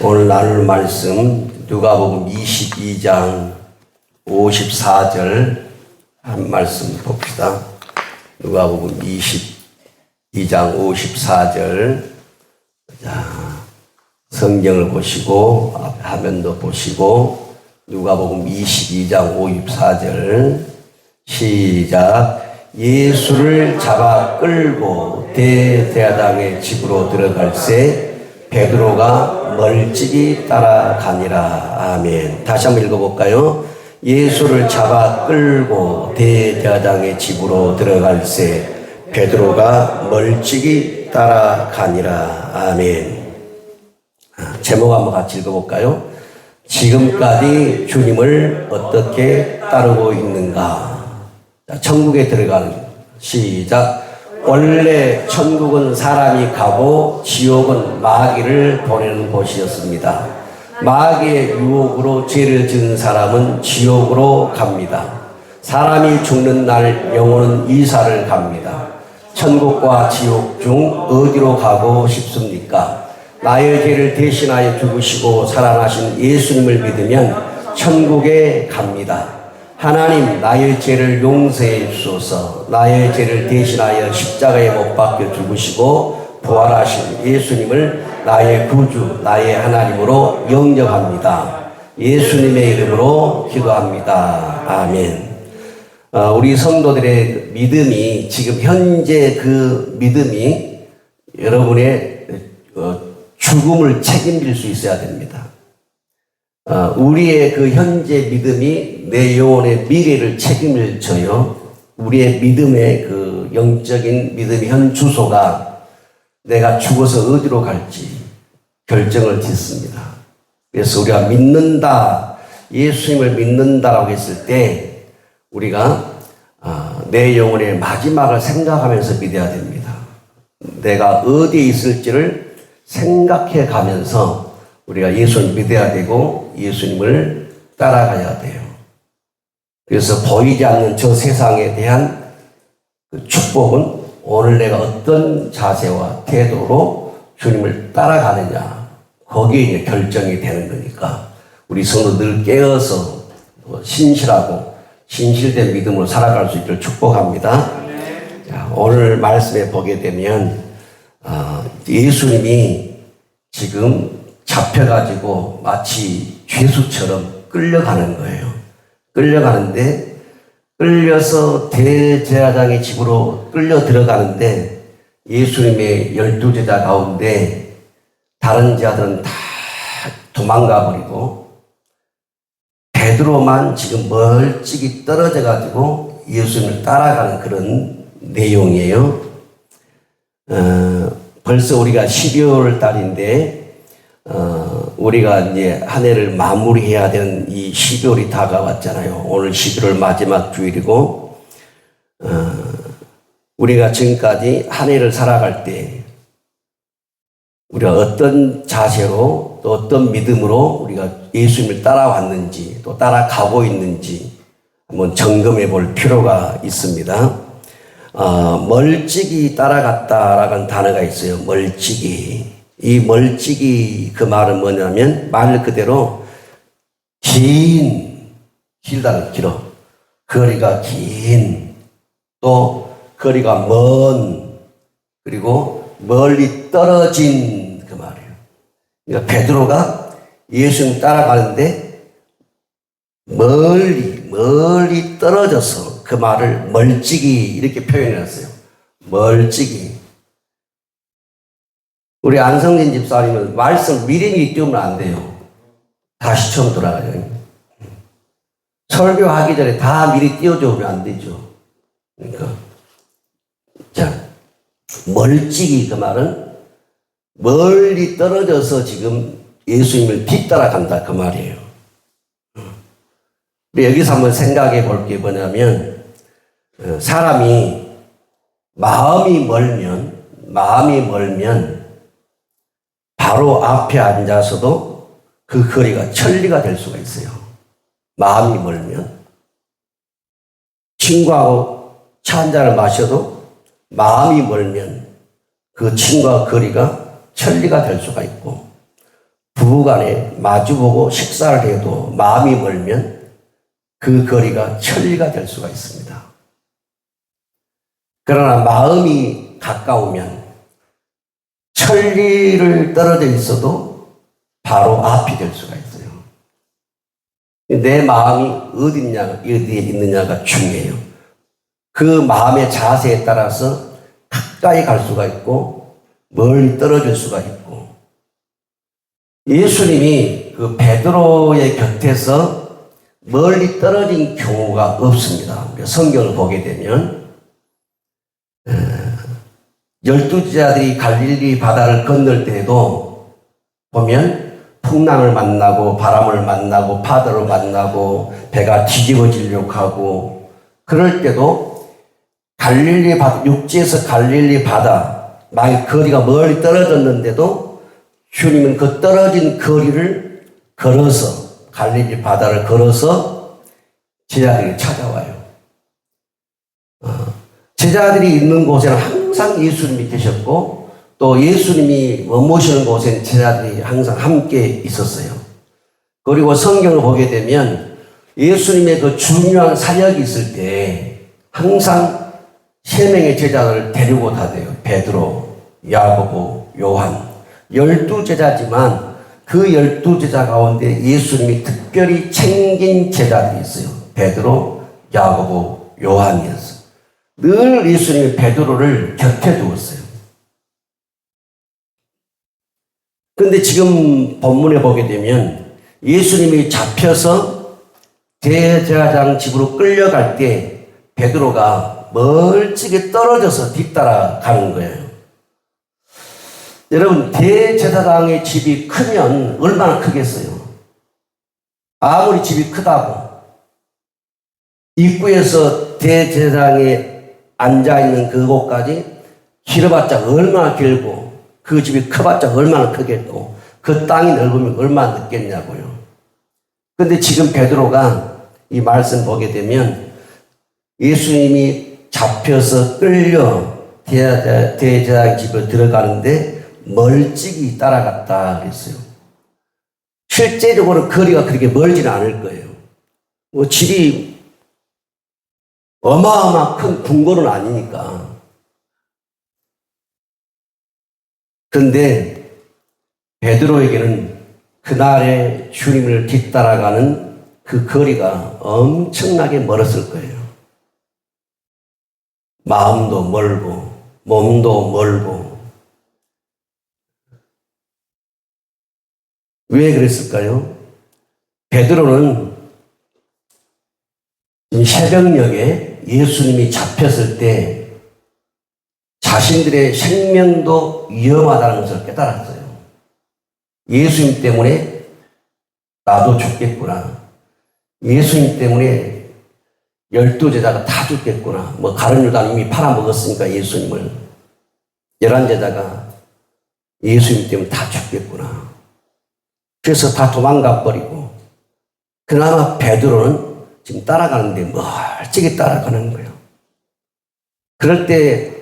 오늘 나눌 말씀 누가복음 22장 54절 한 말씀 봅시다. 누가복음 22장 54절. 자, 성경을 보시고 앞에 화면도 보시고 누가복음 22장 54절 시작. 예수를 잡아 끌고 대제사장의 집으로 들어갈새 베드로가 멀찍이 따라가니라. 아멘. 다시 한번 읽어볼까요? 예수를 잡아 끌고 대제사장의 집으로 들어갈새 베드로가 멀찍이 따라가니라. 아멘. 제목 한번 같이 읽어볼까요? 지금까지 주님을 어떻게 따르고 있는가? 천국에 들어가는 시작. 원래 천국은 사람이 가고 지옥은 마귀를 보내는 곳이었습니다. 마귀의 유혹으로 죄를 지은 사람은 지옥으로 갑니다. 사람이 죽는 날 영혼은 이사를 갑니다. 천국과 지옥 중 어디로 가고 싶습니까? 나의 죄를 대신하여 죽으시고 살아나신 예수님을 믿으면 천국에 갑니다. 하나님, 나의 죄를 용서해 주소서. 나의 죄를 대신하여 십자가에 못 박혀 죽으시고 부활하신 예수님을 나의 구주, 나의 하나님으로 영접합니다. 예수님의 이름으로 기도합니다. 아멘. 우리 성도들의 믿음이, 지금 현재 그 믿음이 여러분의 죽음을 책임질 수 있어야 됩니다. 우리의 그 현재 믿음이 내 영혼의 미래를 책임을 져요. 우리의 믿음의 그 영적인 믿음의 현 주소가 내가 죽어서 어디로 갈지 결정을 짓습니다. 그래서 우리가 믿는다, 예수님을 믿는다라고 했을 때 우리가 내 영혼의 마지막을 생각하면서 믿어야 됩니다. 내가 어디에 있을지를 생각해 가면서 우리가 예수님을 믿어야 되고 예수님을 따라가야 돼요. 그래서 보이지 않는 저 세상에 대한 그 축복은 오늘 내가 어떤 자세와 태도로 주님을 따라가느냐, 거기에 이제 결정이 되는 거니까 우리 성도들 깨어서 신실하고 진실된 믿음으로 살아갈 수 있기를 축복합니다. 자, 오늘 말씀에 보게 되면 예수님이 지금 잡혀가지고 마치 죄수처럼 끌려가는 거예요. 끌려가는데, 끌려서 대제사장의 집으로 끌려 들어가는데 예수님의 12제자 가운데 다른 제자들은 다 도망가 버리고 베드로만 지금 멀찍이 떨어져 가지고 예수님을 따라가는 그런 내용이에요. 벌써 우리가 12월 달인데 우리가 이제 한 해를 마무리해야 되는 이 12월이 다가왔잖아요. 오늘 11월 마지막 주일이고, 우리가 지금까지 한 해를 살아갈 때 우리가 어떤 자세로 또 어떤 믿음으로 우리가 예수님을 따라왔는지 또 따라가고 있는지 한번 점검해 볼 필요가 있습니다. 멀찍이 따라갔다라는 단어가 있어요. 멀찍이. 이 멀찍이, 그 말은 뭐냐면 말 그대로 길다는 길어. 거리가 긴, 또 거리가 먼, 그리고 멀리 떨어진 그 말이에요. 그러니까 베드로가 예수님 따라가는데 멀리 떨어져서 그 말을 멀찍이 이렇게 표현해놨어요. 멀찍이. 우리 안성진 집사님은 말씀 미리미리 띄우면 안 돼요. 다시 처음 돌아가요. 설교하기 전에 다 미리 띄워주면 안 되죠. 그러니까 자, 멀찍이, 그 말은 멀리 떨어져서 지금 예수님을 뒤따라간다, 그 말이에요. 우리 여기서 한번 생각해 볼 게 뭐냐면, 사람이 마음이 멀면 바로 앞에 앉아서도 그 거리가 천리가 될 수가 있어요. 마음이 멀면. 친구하고 차 한 잔을 마셔도 마음이 멀면 그 친구와 거리가 천리가 될 수가 있고, 부부간에 마주보고 식사를 해도 마음이 멀면 그 거리가 천리가 될 수가 있습니다. 그러나 마음이 가까우면 천리를 떨어져 있어도 바로 앞이 될 수가 있어요. 내 마음이 어디에 있느냐가 중요해요. 그 마음의 자세에 따라서 가까이 갈 수가 있고 멀리 떨어질 수가 있고, 예수님이 그 베드로의 곁에서 멀리 떨어진 경우가 없습니다. 성경을 보게 되면 12제자들이 갈릴리 바다를 건널 때에도 보면 풍랑을 만나고 바람을 만나고 파도를 만나고 배가 뒤집어지려고 하고, 그럴 때도 갈릴리 바다, 육지에서 갈릴리 바다, 만약 거리가 멀리 떨어졌는데도 주님은 그 떨어진 거리를 걸어서, 갈릴리 바다를 걸어서 제자들이 찾아와요. 제자들이 있는 곳에는 항상 예수님이 계셨고, 또 예수님이 머무시는 곳에는 제자들이 항상 함께 있었어요. 그리고 성경을 보게 되면 예수님의 그 중요한 사역이 있을 때 항상 3명의 제자들을 데리고 다녀요. 베드로, 야고보, 요한. 12제자지만 그 12제자 가운데 예수님이 특별히 챙긴 제자들이 있어요. 베드로, 야고보, 요한이었어요. 늘 예수님이 베드로를 곁에 두었어요. 그런데 지금 본문에 보게 되면 예수님이 잡혀서 대제사장 집으로 끌려갈 때 베드로가 멀찍이 떨어져서 뒤따라가는 거예요. 여러분, 대제사장의 집이 크면 얼마나 크겠어요? 아무리 집이 크다고 입구에서 대제사장에 앉아있는 그곳까지 길어봤자 얼마나 길고 그 집이 커봤자 얼마나 크겠고 그 땅이 넓으면 얼마나 넓겠냐고요. 그런데 지금 베드로가 이 말씀 보게 되면 예수님이 잡혀서 끌려 대제사장 집에 들어가는데 멀찍이 따라갔다 그랬어요. 실제적으로 거리가 그렇게 멀지는 않을 거예요. 뭐 집이 어마어마 큰 궁궐은 아니니까. 그런데 베드로에게는 그날의 주님을 뒤따라가는 그 거리가 엄청나게 멀었을 거예요. 마음도 멀고 몸도 멀고. 왜 그랬을까요? 베드로는 새벽녘에 예수님이 잡혔을 때 자신들의 생명도 위험하다는 것을 깨달았어요. 예수님 때문에 나도 죽겠구나. 예수님 때문에 12제자가 다 죽겠구나. 뭐 가룟 요단 이미 팔아먹었으니까 예수님을. 11제자가 예수님 때문에 다 죽겠구나. 그래서 다 도망가 버리고, 그나마 베드로는 지금 따라가는데 멀찍이 따라가는 거예요. 그럴 때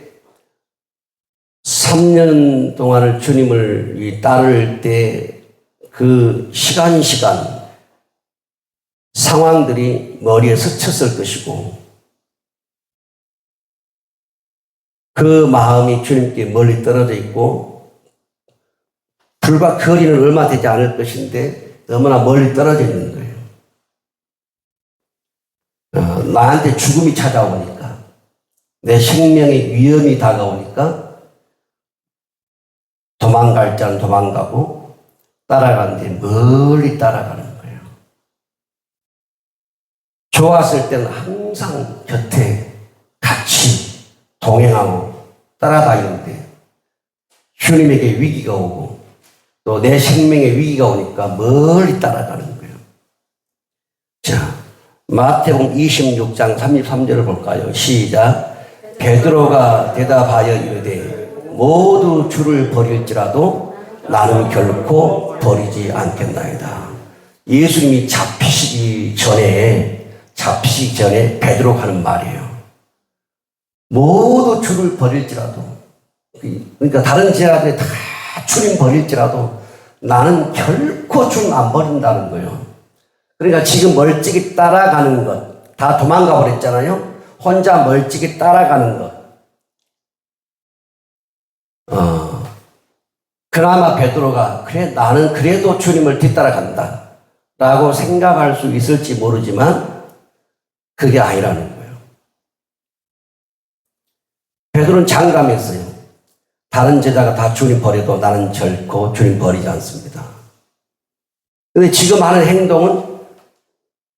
3년 동안을 주님을 따를 때 그 시간 상황들이 머리에 스쳤을 것이고, 그 마음이 주님께 멀리 떨어져 있고 불과 거리는 얼마 되지 않을 것인데 너무나 멀리 떨어져 있는 거예요. 나한테 죽음이 찾아오니까, 내 생명의 위험이 다가오니까 도망갈 자는 도망가고 따라가는데 멀리 따라가는 거예요. 좋았을 때는 항상 곁에 같이 동행하고 따라다니는데 주님에게 위기가 오고 또 내 생명의 위기가 오니까 멀리 따라가는 거예요. 자, 마태복음 26장 33절을 볼까요? 시작. 베드로가 대답하여 이르되 모두 주를 버릴지라도 나는 결코 버리지 않겠나이다. 예수님이 잡히시기 전에 베드로가 하는 말이에요. 모두 주를 버릴지라도, 그러니까 다른 제자들이 다 주님 버릴지라도 나는 결코 주님 안 버린다는 거예요. 그러니까 지금 멀찍이 따라가는 것, 다 도망가 버렸잖아요. 혼자 멀찍이 따라가는 것. 그나마 베드로가 그래 나는 그래도 주님을 뒤따라간다 라고 생각할 수 있을지 모르지만 그게 아니라는 거예요. 베드로는 장담했어요. 다른 제자가 다 주님 버려도 나는 결코 주님 버리지 않습니다. 그런데 지금 하는 행동은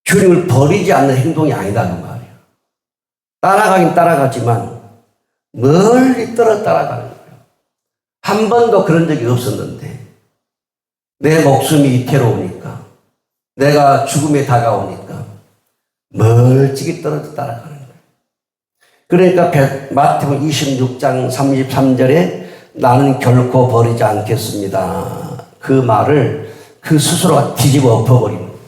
주님을 버리지 않는 행동이 아니라는 말이에요. 따라가긴 따라가지만 멀리 따라가는 거예요. 한 번도 그런 적이 없었는데 내 목숨이 위태로우니까 내가 죽음에 다가오니까 멀찍이 떨어져 따라가는 거예요. 그러니까 마태복음 26장 33절에 나는 결코 버리지 않겠습니다. 그 말을 그 스스로가 뒤집어 엎어버리는 거죠.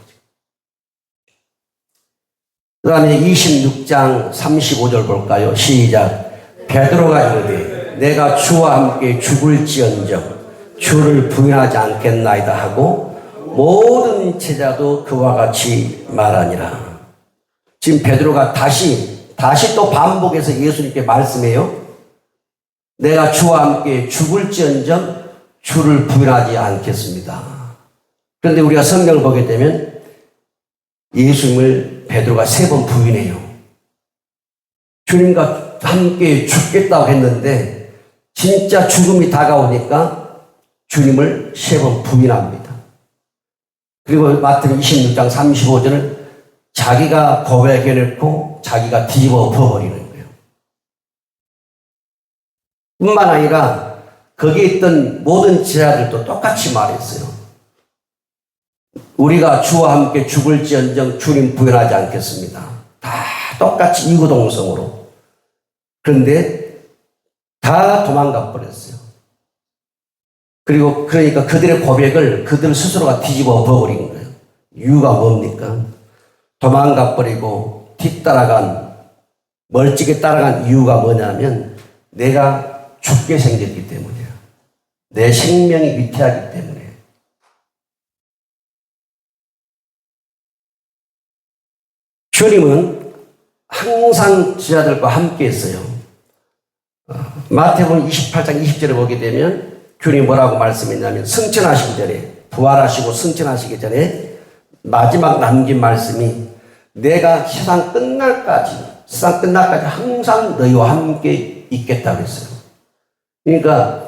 그 다음에 26장 35절 볼까요? 시작. 베드로가 이르되 내가 주와 함께 죽을지언정 주를 부인하지 않겠나이다 하고 모든 제자도 그와 같이 말하니라. 지금 베드로가 다시 또 반복해서 예수님께 말씀해요. 내가 주와 함께 죽을지언정 주를 부인하지 않겠습니다. 그런데 우리가 성경을 보게 되면 예수님을 베드로가 3번 부인해요. 주님과 함께 죽겠다고 했는데 진짜 죽음이 다가오니까 주님을 3번 부인합니다. 그리고 마태복음 26장 35절은 자기가 고백해놓고 자기가 뒤집어 엎어버리는 거예요. 뿐만 아니라 거기에 있던 모든 제자들도 똑같이 말했어요. 우리가 주와 함께 죽을지언정 주님 부인하지 않겠습니다. 다 똑같이 이구동성으로. 그런데 다 도망가 버렸어요. 그리고 그러니까 그들의 고백을 그들 스스로가 뒤집어 엎어버린 거예요. 이유가 뭡니까? 도망가 버리고 멀찍이 따라간 이유가 뭐냐면 내가 죽게 생겼기 때문이에요. 내 생명이 위태하기 때문에. 주님은 항상 제자들과 함께 했어요. 마태복음 28장 20절에 보게 되면 주님이 뭐라고 말씀했냐면 승천하시기 전에 부활하시고 승천하시기 전에 마지막 남긴 말씀이 내가 세상 끝날까지 항상 너희와 함께 있겠다고 했어요. 그러니까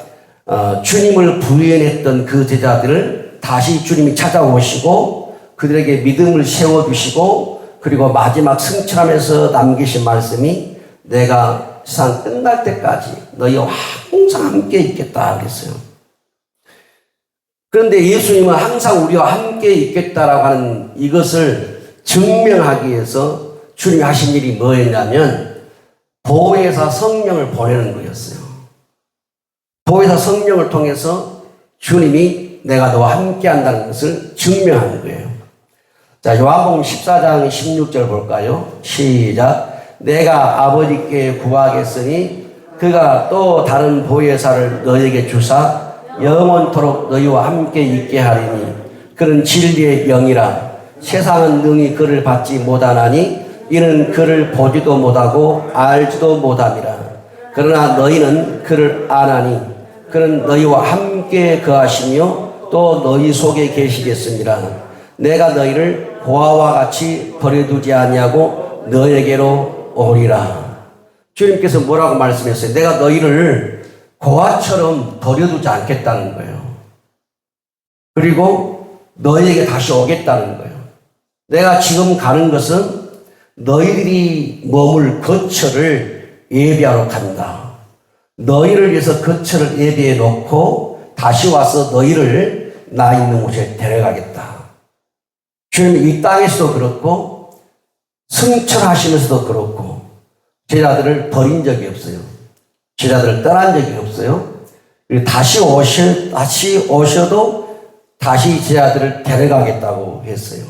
주님을 부인했던 그 제자들을 다시 주님이 찾아오시고 그들에게 믿음을 세워주시고 그리고 마지막 승천하면서 남기신 말씀이 내가 세상 끝날 때까지 너희와 항상 함께 있겠다 그랬어요. 그런데 예수님은 항상 우리와 함께 있겠다라고 하는 이것을 증명하기 위해서 주님이 하신 일이 뭐였냐면 보혜사 성령을 보내는 거였어요. 보혜사 성령을 통해서 주님이 내가 너와 함께 한다는 것을 증명하는 거예요. 자, 요한복음 14장 16절 볼까요? 시작. 내가 아버지께 구하겠으니 그가 또 다른 보혜사를 너에게 주사 영원토록 너희와 함께 있게 하리니 그는 진리의 영이라. 세상은 능히 그를 받지 못하나니 이는 그를 보지도 못하고 알지도 못함이라. 그러나 너희는 그를 아나니 그는 너희와 함께 거하시며 또 너희 속에 계시겠습니다. 내가 너희를 고아와 같이 버려두지 아니하고 너에게로 오리라. 주님께서 뭐라고 말씀했어요? 내가 너희를 고아처럼 버려두지 않겠다는 거예요. 그리고 너희에게 다시 오겠다는 거예요. 내가 지금 가는 것은 너희들이 머물 거처를 예비하러 간다. 너희를 위해서 거처를 예비해 놓고 다시 와서 너희를 나 있는 곳에 데려가겠다. 주님이 이 땅에서도 그렇고 승천하시면서도 그렇고 제자들을 버린 적이 없어요. 제자들을 떠난 적이 없어요. 그리고 다시 오셔도 다시 제자들을 데려가겠다고 했어요.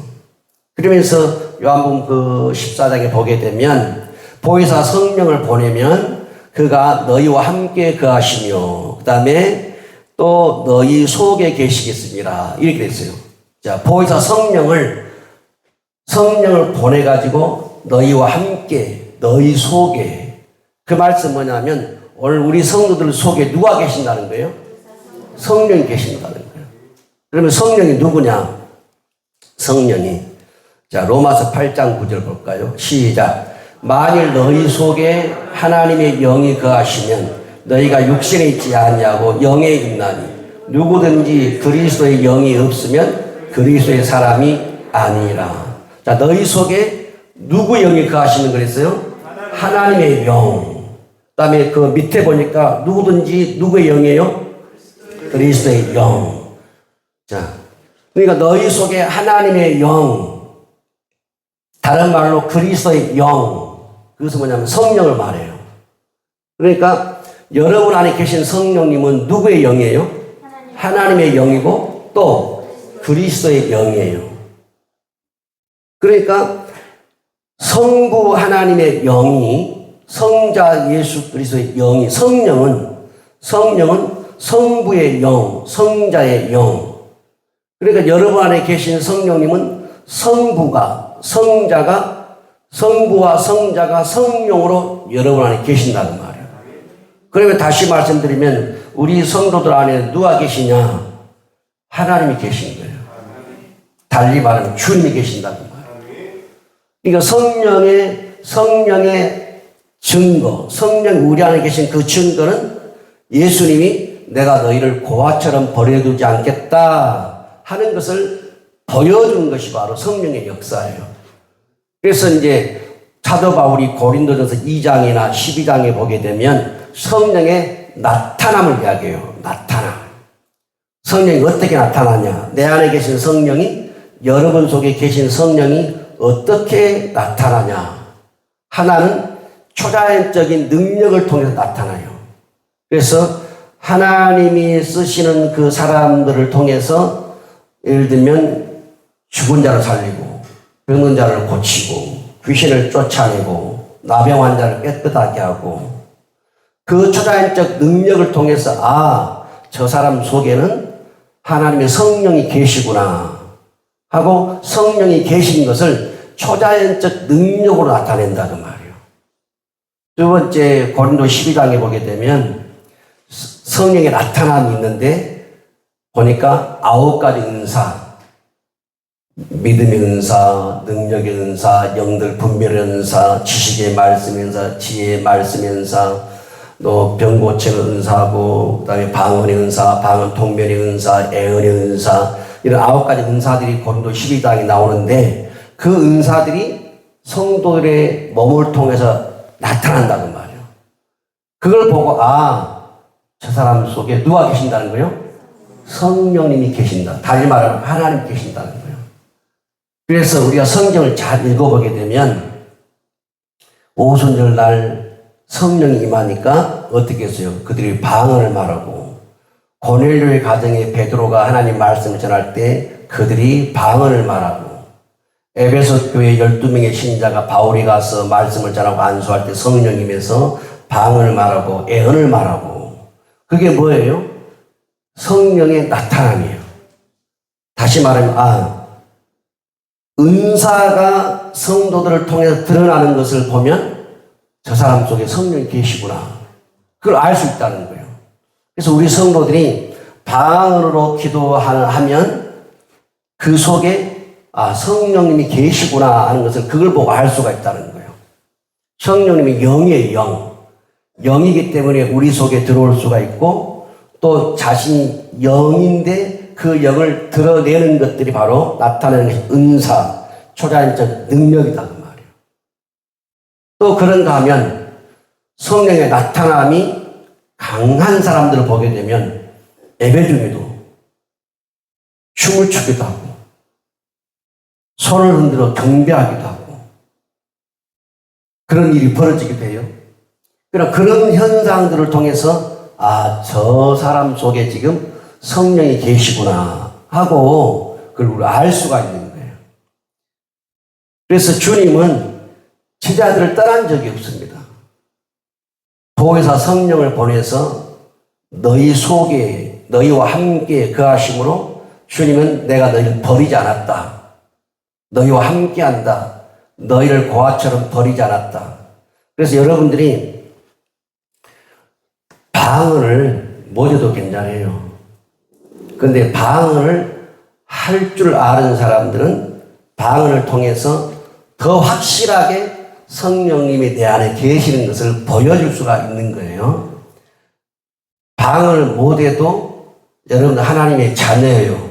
그러면서 요한복음 그 14장에 보게 되면 보혜사 성령을 보내면 그가 너희와 함께 거하시며 그 다음에 또 너희 속에 계시겠습니다. 이렇게 됐어요. 자, 보혜사 성령을 보내가지고 너희와 함께 너희 속에, 그 말씀 뭐냐면 오늘 우리 성도들 속에 누가 계신다는 거예요? 성령이 계신다는 거예요. 그러면 성령이 누구냐? 성령이, 자, 로마서 8장 9절 볼까요? 시작. 만일 너희 속에 하나님의 영이 거하시면 너희가 육신에 있지 아니하고 영에 있나니 누구든지 그리스도의 영이 없으면 그리스도의 사람이 아니라. 자, 너희 속에 누구 영이 거하시는 그랬어요? 하나님의 영. 그 다음에 그 밑에 보니까 누구든지 누구의 영이에요? 그리스도의 영. 자, 그러니까 너희 속에 하나님의 영, 다른 말로 그리스도의 영, 그것은 뭐냐면 성령을 말해요. 그러니까 여러분 안에 계신 성령님은 누구의 영이에요? 하나님의 영이고 또 그리스도의 영이에요. 그러니까 성부 하나님의 영이, 성자 예수 그리스도의 영이, 성령은 성부의 영, 성자의 영. 그러니까 여러분 안에 계신 성령님은 성부와 성자가 성령으로 여러분 안에 계신다는 말이에요. 그러면 다시 말씀드리면 우리 성도들 안에 누가 계시냐? 하나님이 계신 거예요. 달리 말하면 주님이 계신다는 말이에요. 그러니까 성령의 증거, 성령 우리 안에 계신 그 증거는 예수님이 내가 너희를 고아처럼 버려두지 않겠다 하는 것을 보여주는 것이 바로 성령의 역사예요. 그래서 이제 사도 바울이 고린도전서 2장이나 12장에 보게 되면 성령의 나타남을 이야기해요. 나타남. 성령이 어떻게 나타나냐? 내 안에 계신 성령이, 여러분 속에 계신 성령이 어떻게 나타나냐? 하나는 초자연적인 능력을 통해서 나타나요. 그래서 하나님이 쓰시는 그 사람들을 통해서 예를 들면 죽은 자를 살리고 병든 자를 고치고 귀신을 쫓아내고 나병 환자를 깨끗하게 하고, 그 초자연적 능력을 통해서 저 사람 속에는 하나님의 성령이 계시구나 하고 성령이 계신 것을 초자연적 능력으로 나타낸다는 말이에요. 두 번째 고린도 12장에 보게 되면 성령의 나타남이 있는데 보니까 9가지 은사, 믿음의 은사, 능력의 은사, 영들 분별의 은사, 지식의 말씀의 은사, 지혜의 말씀의 은사, 또 병 고치는 은사고, 그 다음에 방언의 은사, 방언 통변의 은사, 애언의 은사, 이런 9가지 은사들이 고린도 12장에 나오는데 그 은사들이 성도들의 몸을 통해서 나타난다는 말이에요. 그걸 보고 저 사람 속에 누가 계신다는 거예요? 성령님이 계신다. 달리 말하면 하나님 계신다는 거예요. 그래서 우리가 성경을 잘 읽어보게 되면 오순절 날 성령이 임하니까 어떻게 했어요? 그들이 방언을 말하고, 고넬료의 가정에 베드로가 하나님 말씀을 전할 때 그들이 방언을 말하고, 에베소 교회 12명의 신자가 바울이 가서 말씀을 전하고 안수할 때 성령님에서 방언을 말하고 애언을 말하고, 그게 뭐예요? 성령의 나타남이에요. 다시 말하면 은사가 성도들을 통해서 드러나는 것을 보면 저 사람 속에 성령이 계시구나, 그걸 알 수 있다는 거예요. 그래서 우리 성도들이 방언으로 기도하면 그 속에 성령님이 계시구나 하는 것을, 그걸 보고 알 수가 있다는 거예요. 성령님이 영의 영이기 때문에 우리 속에 들어올 수가 있고, 또 자신이 영인데 그 영을 드러내는 것들이 바로 나타내는 은사, 초자연적 능력이다 그 말이에요. 또 그런가 하면 성령의 나타남이 강한 사람들을 보게 되면 예배 중에도 춤을 추기도 하고 손을 흔들어 경배하기도 하고 그런 일이 벌어지기도 해요. 그러나 그런 현상들을 통해서 저 사람 속에 지금 성령이 계시구나 하고 그걸 알 수가 있는 거예요. 그래서 주님은 제자들을 떠난 적이 없습니다. 보혜사 성령을 보내서 너희 속에 너희와 함께 거하심으로 주님은 내가 너희를 버리지 않았다. 너희와 함께 한다. 너희를 고아처럼 버리지 않았다. 그래서 여러분들이 방언을 못 해도 괜찮아요. 그런데 방언을 할 줄 아는 사람들은 방언을 통해서 더 확실하게 성령님이 내 안에 계시는 것을 보여줄 수가 있는 거예요. 방언을 못해도 여러분 하나님의 자녀예요.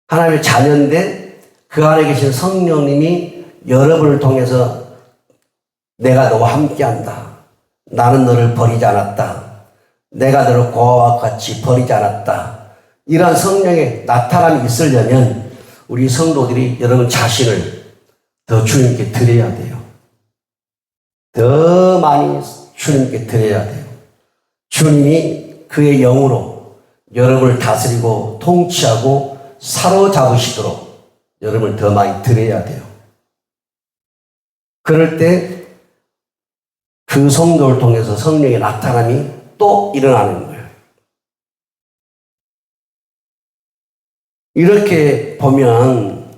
하나님의 자녀인데 그 안에 계신 성령님이 여러분을 통해서 내가 너와 함께한다. 나는 너를 버리지 않았다. 내가 너를 고아와 같이 버리지 않았다. 이러한 성령의 나타남이 있으려면 우리 성도들이 여러분 자신을 더 주님께 드려야 돼요. 더 많이 주님께 드려야 돼요. 주님이 그의 영으로 여러분을 다스리고 통치하고 사로잡으시도록 여러분을 더 많이 드려야 돼요. 그럴 때 그 성도를 통해서 성령의 나타남이 또 일어나는 거예요. 이렇게 보면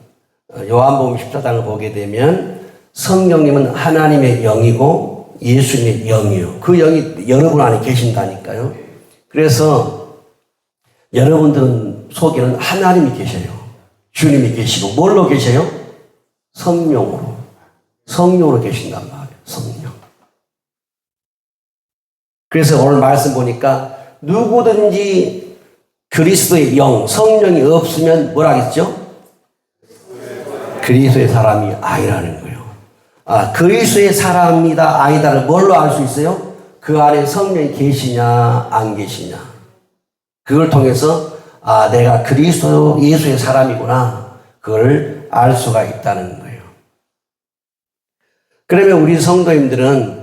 요한복음 14장을 보게 되면 성령님은 하나님의 영이고 예수님의 영이요. 그 영이 여러분 안에 계신다니까요. 그래서 여러분들 속에는 하나님이 계셔요. 주님이 계시고 뭘로 계셔요? 성령으로. 성령으로 계신단 말이에요. 성령. 그래서 오늘 말씀 보니까 누구든지 그리스도의 영, 성령이 없으면 뭐라 했죠? 그리스도의 사람이 아니라는 거예요. 아, 그리스도의 사람이다, 아니다를 뭘로 알 수 있어요? 그 안에 성령이 계시냐, 안 계시냐. 그걸 통해서 아, 내가 그리스도 예수의 사람이구나. 그걸 알 수가 있다는 거예요. 그러면 우리 성도님들은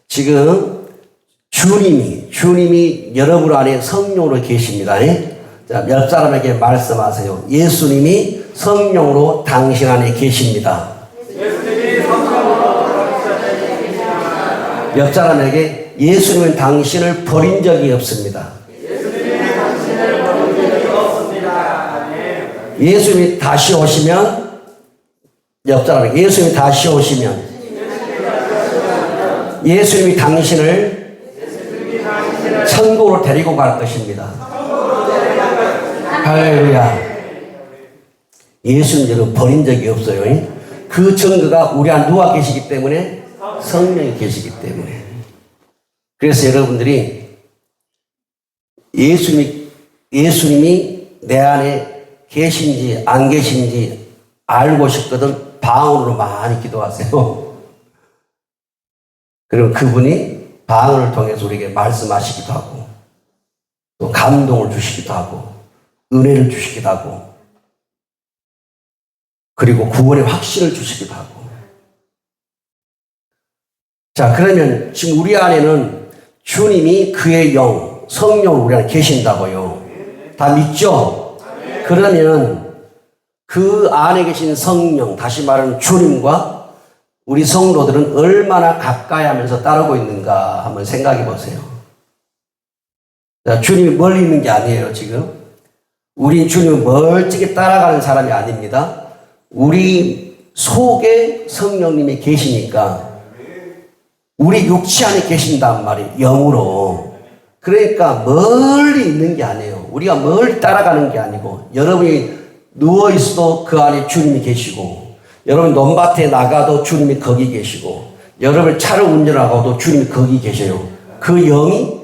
지금 주님이 여러분 안에 성령으로 계십니다. 자, 옆 사람에게 말씀하세요. 예수님이 성령으로 당신 안에 계십니다. 옆 사람에게 예수님은 당신을 버린 적이 없습니다. 예수님이 다시 오시면 옆 사람에게 예수님이 다시 오시면 예수님이 당신을 천국으로 데리고 갈 것입니다. 할렐루야. 예수님을 버린 적이 없어요. 그 증거가 우리 안에 누가 계시기 때문에? 성령이 계시기 때문에. 그래서 여러분들이 예수님이 내 안에 계신지 안 계신지 알고 싶거든 방언으로 많이 기도하세요. 그리고 그분이 방언을 통해서 우리에게 말씀하시기도 하고 또 감동을 주시기도 하고 은혜를 주시기도 하고 그리고 구원의 확신을 주시기도 하고. 자, 그러면 지금 우리 안에는 주님이 그의 영, 성령으로 우리 안에 계신다고요. 다 믿죠? 그러면 그 안에 계신 성령, 다시 말하는 주님과 우리 성도들은 얼마나 가까이 하면서 따르고 있는가 한번 생각해 보세요. 자, 주님이 멀리 있는 게 아니에요, 지금. 우리 주님은 멀찍이 따라가는 사람이 아닙니다. 우리 속에 성령님이 계시니까 우리 육체 안에 계신단 말이에요, 영으로. 그러니까 멀리 있는 게 아니에요. 우리가 멀리 따라가는 게 아니고 여러분이 누워있어도 그 안에 주님이 계시고 여러분 논밭에 나가도 주님이 거기 계시고 여러분 차를 운전하고도 주님이 거기 계셔요. 그 영이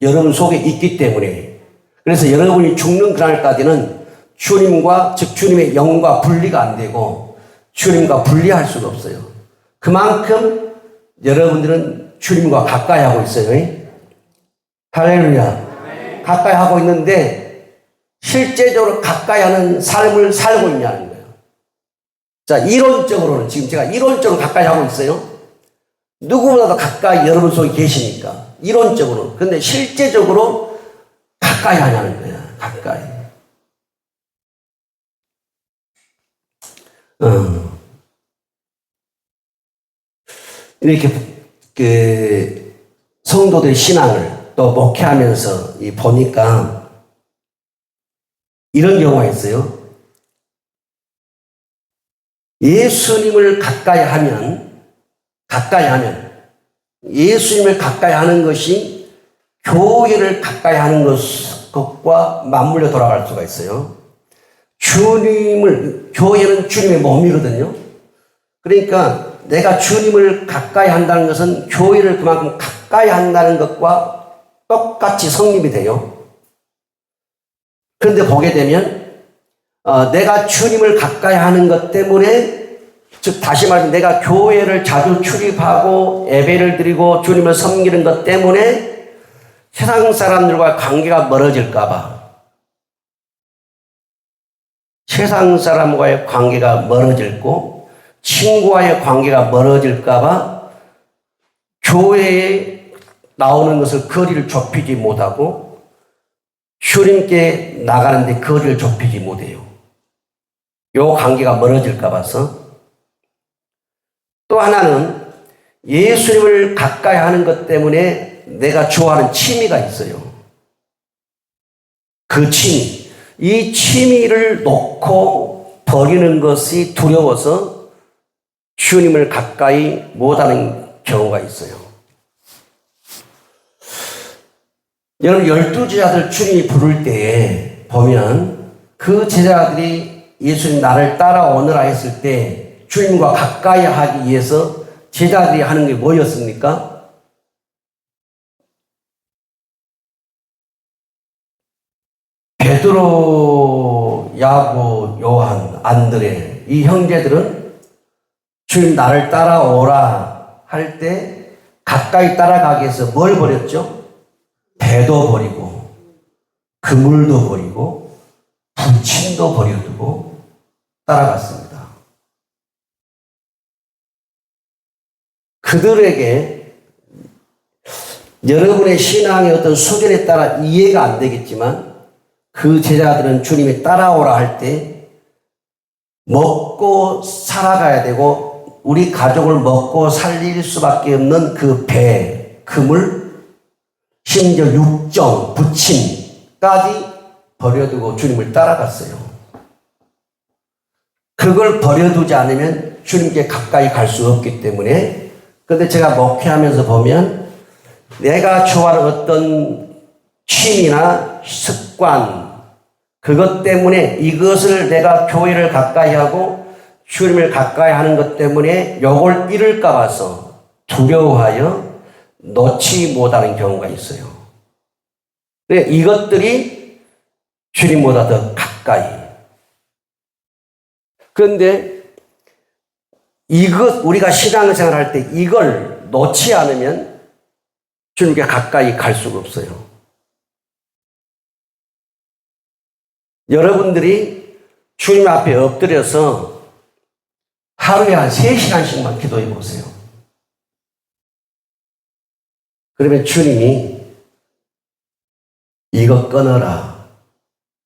여러분 속에 있기 때문에. 그래서 여러분이 죽는 그날까지는 주님과 즉 주님의 영과 분리가 안 되고 주님과 분리할 수가 없어요. 그만큼 여러분들은 주님과 가까이 하고 있어요. 할렐루야. 가까이 하고 있는데 실제적으로 가까이 하는 삶을 살고 있냐는 거예요. 자, 이론적으로는 지금 제가 이론적으로 가까이 하고 있어요. 누구보다도 가까이 여러분 속에 계시니까 이론적으로. 근데 실제적으로 가까이 하냐는 거야. 가까이. 이렇게 그 성도들의 신앙을 또 목회하면서 보니까 이런 경우가 있어요. 예수님을 가까이 하면, 예수님을 가까이 하는 것이 교회를 가까이 하는 것과 맞물려 돌아갈 수가 있어요. 교회는 주님의 몸이거든요. 그러니까 내가 주님을 가까이 한다는 것은 교회를 그만큼 가까이 한다는 것과 똑같이 성립이 돼요. 그런데 보게 되면 내가 주님을 가까이 하는 것 때문에, 즉 다시 말해서 내가 교회를 자주 출입하고 예배를 드리고 주님을 섬기는 것 때문에 세상 사람들과 관계가 멀어질까 봐, 세상 사람과의 관계가 멀어질고 친구와의 관계가 멀어질까 봐 교회에 나오는 것을 거리를 좁히지 못하고 주님께 나가는데 거리를 좁히지 못해요. 요 관계가 멀어질까 봐서. 또 하나는 예수님을 가까이 하는 것 때문에 내가 좋아하는 취미가 있어요. 그 취미. 이 취미를 놓고 버리는 것이 두려워서 주님을 가까이 못하는 경우가 있어요. 여러분, 12제자들 주님이 부를 때에 보면 그 제자들이 예수님 나를 따라오너라 했을 때 주님과 가까이 하기 위해서 제자들이 하는 게 뭐였습니까? 베드로, 야고, 요한, 안드레, 이 형제들은 주님 나를 따라오라 할 때 가까이 따라가기 위해서 뭘 버렸죠? 배도 버리고 그물도 버리고 부침도 버려두고 따라갔습니다. 그들에게 여러분의 신앙의 어떤 수준에 따라 이해가 안 되겠지만 그 제자들은 주님이 따라오라 할 때 먹고 살아가야 되고 우리 가족을 먹고 살릴 수밖에 없는 그 배, 그물, 심지어 육정, 부침까지 버려두고 주님을 따라갔어요. 그걸 버려두지 않으면 주님께 가까이 갈 수 없기 때문에. 그런데 제가 목회하면서 보면 내가 좋아하는 어떤 취미나 습관, 그것 때문에 이것을 내가 교회를 가까이 하고 주님을 가까이 하는 것 때문에 요걸 잃을까 봐서 두려워하여 놓지 못하는 경우가 있어요. 이것들이 주님보다 더 가까이. 그런데 우리가 신앙생활 할 때 이걸 놓지 않으면 주님께 가까이 갈 수가 없어요. 여러분들이 주님 앞에 엎드려서 하루에 한 3시간씩만 기도해 보세요. 그러면 주님이 이거 끊어라,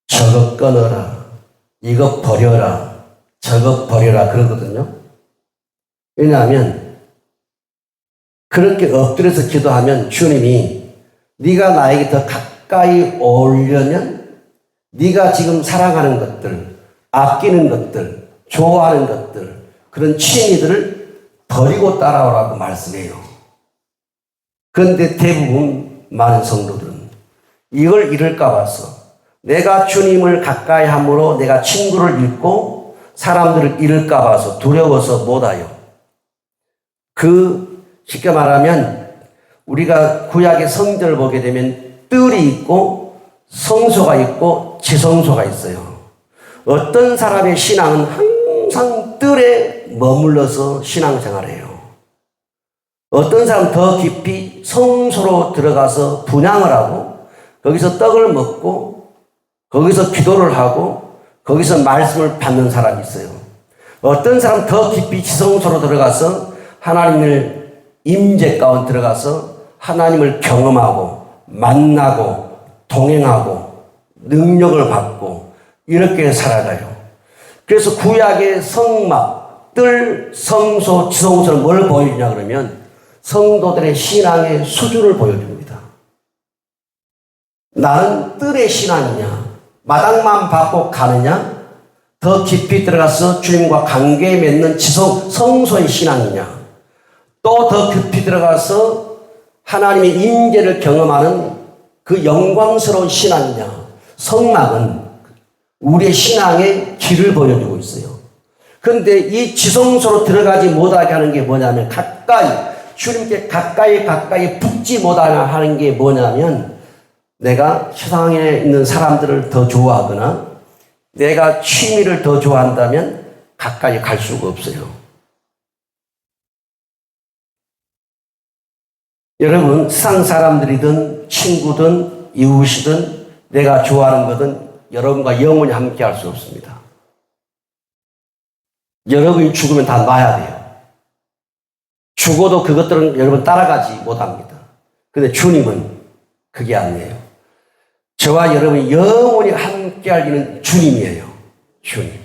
저거 끊어라, 이거 버려라, 저거 버려라 그러거든요. 왜냐하면 그렇게 엎드려서 기도하면 주님이 네가 나에게 더 가까이 오려면 네가 지금 사랑하는 것들, 아끼는 것들, 좋아하는 것들, 그런 취미들을 버리고 따라오라고 말씀해요. 그런데 대부분 많은 성도들은 이걸 잃을까 봐서 내가 주님을 가까이 함으로 내가 친구를 잃고 사람들을 잃을까 봐서 두려워서 못와요. 쉽게 말하면 우리가 구약의 성전을 보게 되면 뜰이 있고 성소가 있고 지성소가 있어요. 어떤 사람의 신앙은 항상 뜰에 머물러서 신앙생활을 해요. 어떤 사람은 더 깊이 성소로 들어가서 분향을 하고 거기서 떡을 먹고 거기서 기도를 하고 거기서 말씀을 받는 사람이 있어요. 어떤 사람은 더 깊이 지성소로 들어가서 하나님을 임재 가운데 들어가서 하나님을 경험하고 만나고 동행하고 능력을 받고 이렇게 살아가요. 그래서 구약의 성막, 뜰, 성소, 지성소는 뭘 보여주냐 그러면 성도들의 신앙의 수준을 보여줍니다. 나는 뜰의 신앙이냐, 마당만 받고 가느냐? 더 깊이 들어가서 주님과 관계 맺는 지속 성소의 신앙이냐? 또 더 깊이 들어가서 하나님의 임재를 경험하는 그 영광스러운 신앙이냐? 성막은 우리의 신앙의 길을 보여주고 있어요. 그런데 이 지성소로 들어가지 못하게 하는 게 뭐냐면 주님께 가까이 붙지 못하게 하는 게 뭐냐면 내가 세상에 있는 사람들을 더 좋아하거나 내가 취미를 더 좋아한다면 가까이 갈 수가 없어요. 여러분, 세상 사람들이든 친구든 이웃이든 내가 좋아하는 거든 여러분과 영원히 함께 할 수 없습니다. 여러분이 죽으면 다 놔야 돼요. 죽어도 그것들은 여러분 따라가지 못합니다. 그런데 주님은 그게 아니에요. 저와 여러분이 영원히 함께 할 일은 주님이에요. 주님.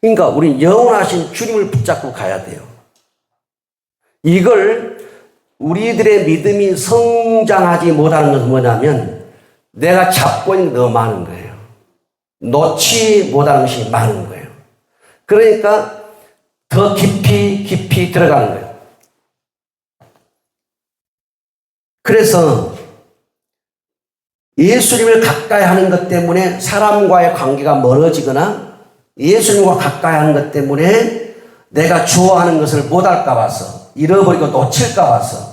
그러니까 우리 영원하신 주님을 붙잡고 가야 돼요. 이걸 우리들의 믿음이 성장하지 못하는 것은 뭐냐면 내가 잡고 있는 게 너무 많은 거예요. 놓지 못하는 것이 많은 거예요. 그러니까 더 깊이 들어가는 거예요. 그래서 예수님을 가까이 하는 것 때문에 사람과의 관계가 멀어지거나 예수님과 가까이 하는 것 때문에 내가 좋아하는 것을 못할까 봐서 잃어버리고 놓칠까 봐서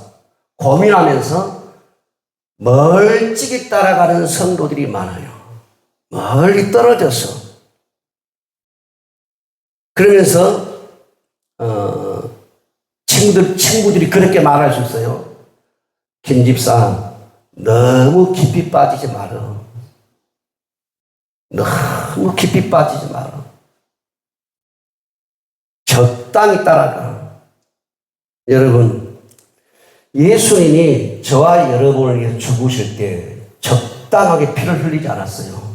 고민하면서 멀찍이 따라가는 성도들이 많아요. 멀리 떨어져서. 그러면서 친구들이 그렇게 말할 수 있어요. 김 집사, 너무 깊이 빠지지 마라. 너무 깊이 빠지지 마라. 적당히 따라가. 여러분, 예수님이 저와 여러분을 위해서 죽으실 때 적당하게 피를 흘리지 않았어요.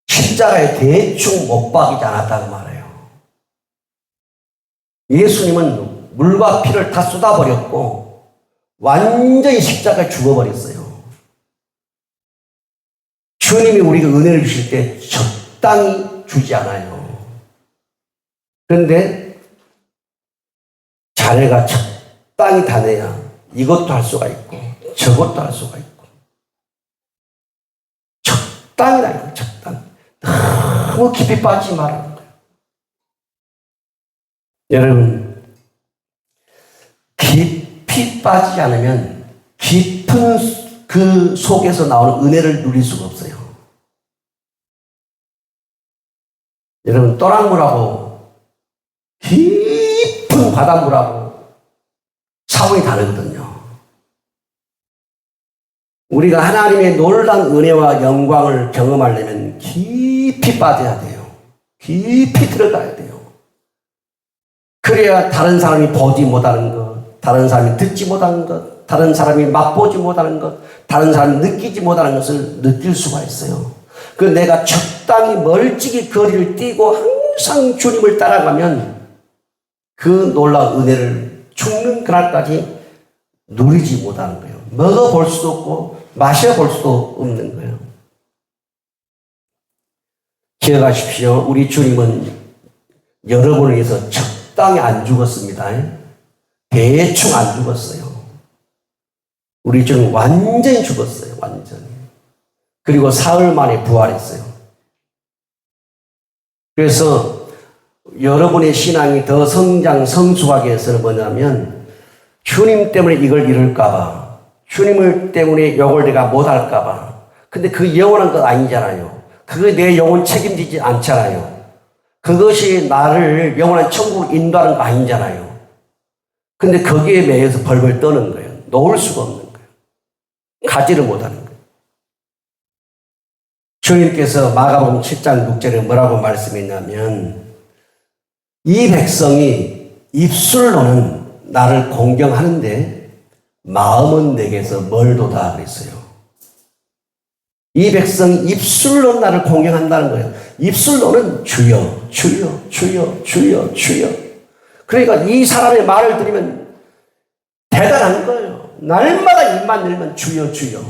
십자가에 대충 못 박이지 않았다고 말해요. 예수님은 물과 피를 다 쏟아버렸고 완전히 십자가에 죽어버렸어요. 주님이 우리가 은혜를 주실 때 적당히 주지 않아요. 그런데 자네가 적당히 다 내야 이것도 할 수가 있고 저것도 할 수가 있고 적당히라니까. 적당히. 너무 깊이 빠지지 말라는 거예요. 여러분, 깊이 빠지지 않으면 깊은 그 속에서 나오는 은혜를 누릴 수가 없어요. 여러분, 또랑물하고 깊은 바닷물하고 차원이 다르거든요. 우리가 하나님의 놀라운 은혜와 영광을 경험하려면 깊이 빠져야 돼요. 깊이 들어가야 돼요. 그래야 다른 사람이 보지 못하는 것, 다른 사람이 듣지 못하는 것, 다른 사람이 맛보지 못하는 것, 다른 사람이 느끼지 못하는 것을 느낄 수가 있어요. 그 내가 적당히 멀찍이 거리를 뛰고 항상 주님을 따라가면 그 놀라운 은혜를 죽는 그날까지 누리지 못하는 거예요. 먹어볼 수도 없고 마셔볼 수도 없는 거예요. 기억하십시오. 우리 주님은 여러분을 위해서 적당히 안 죽었습니다. 대충 안 죽었어요. 우리 주님 완전히 죽었어요. 완전히. 그리고 사흘 만에 부활했어요. 그래서 여러분의 신앙이 더 성숙하게 해서는 뭐냐면 주님 때문에 이걸 잃을까봐, 주님을 때문에 요걸 내가 못할까봐. 근데 그 영원한 것 아니잖아요. 그게 내 영혼 책임지지 않잖아요. 그것이 나를 영원한 천국으로 인도하는 거 아니잖아요. 근데 거기에 매여서 벌벌 떠는 거예요. 놓을 수가 없는 거예요. 가지를 못하는 거예요. 주님께서 마가복음 7장 6절에 뭐라고 말씀했냐면 이 백성이 입술로는 나를 공경하는데 마음은 내게서 멀도다 그랬어요. 이 백성이 입술로 나를 공경한다는 거예요. 입술로는 주여, 주여, 주여, 주여, 주여. 그러니까 이 사람의 말을 들으면 대단한 거예요. 날마다 입만 열면 주여, 주여.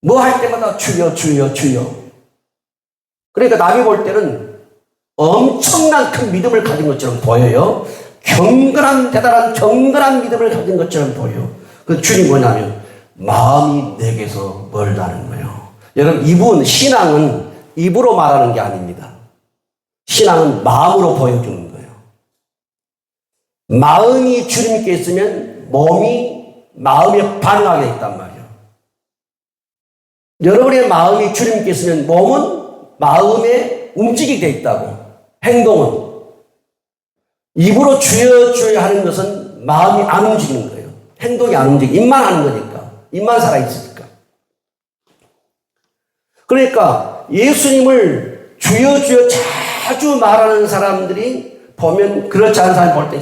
뭐 할 때마다 주여, 주여, 주여. 그러니까 남이 볼 때는 엄청난 큰 믿음을 가진 것처럼 보여요. 경건한, 대단한 경건한 믿음을 가진 것처럼 보여요. 그 주님 뭐냐면, 마음이 내게서 멀다는 거예요. 여러분, 이분, 신앙은 입으로 말하는 게 아닙니다. 신앙은 마음으로 보여주는 거예요. 마음이 주님께 있으면 몸이 마음에 반응하게 있단 말이에요. 여러분의 마음이 주님께 있으면 몸은 마음에 움직이게 돼 있다고. 행동은. 입으로 주여 주여 하는 것은 마음이 안 움직이는 거예요. 행동이 안 움직이고 입만 하는 거니까. 입만 살아있으니까. 그러니까 예수님을 주여 주여 자주 말하는 사람들이 보면 그렇지 않은 사람이 볼 때